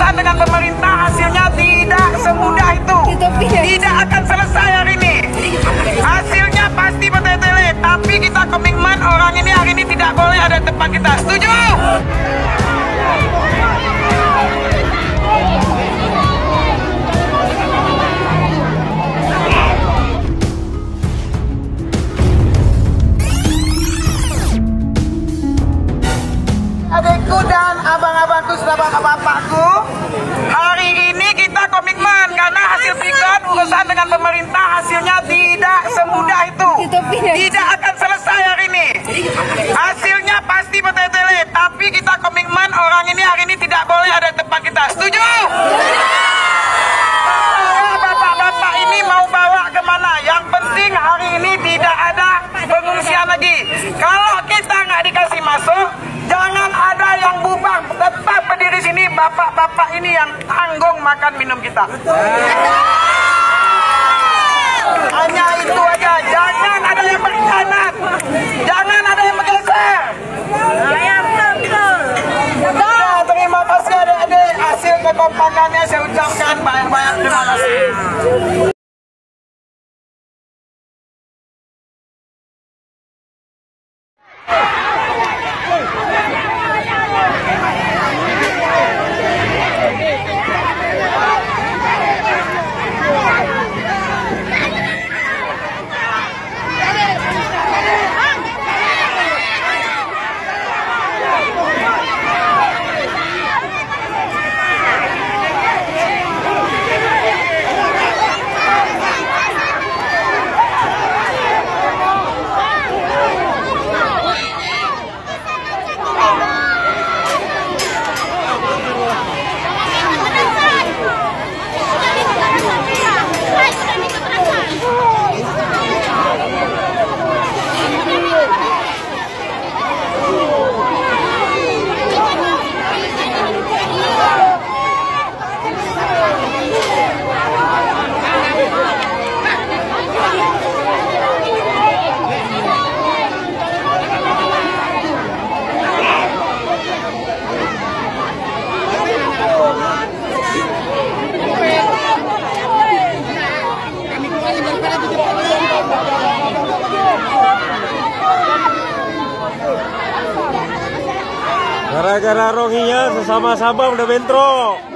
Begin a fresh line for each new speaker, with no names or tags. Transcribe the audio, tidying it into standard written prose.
urusan dengan pemerintah hasilnya tidak semudah itu. Tidak akan selesai hari ini. Hasilnya pasti bertele-tele, tapi kita komitmen orang ini hari ini tidak boleh ada di depan kita. Setuju? Adikku dan abang-abangku, sudah bapak-bapakku, hari ini kita komitmen karena hasil pikon urusan dengan pemerintah hasilnya tidak semudah itu. Tidak akan selesai hari ini. Hasilnya pasti bertele-tele, tapi kita komitmen orang ini hari ini tidak boleh ada di depan kita. Setuju? Bapak-bapak ini mau bawa kemana? Yang penting hari ini tidak ada pengungsian lagi. Kalau kita nggak dikasih masuk, jangan ada yang bubar, tetap berdiri sini. Bapak-bapak ini yang tanggung makan minum kita. Hanya itu aja, jangan ada yang berkhianat, jangan ada yang bergeser. Nah, terima kasih adik-adik, hasil kekompakannya saya ucapkan banyak-banyak terima kasih.
Gara-gara Rohingya sesama Sabang udah bentrok.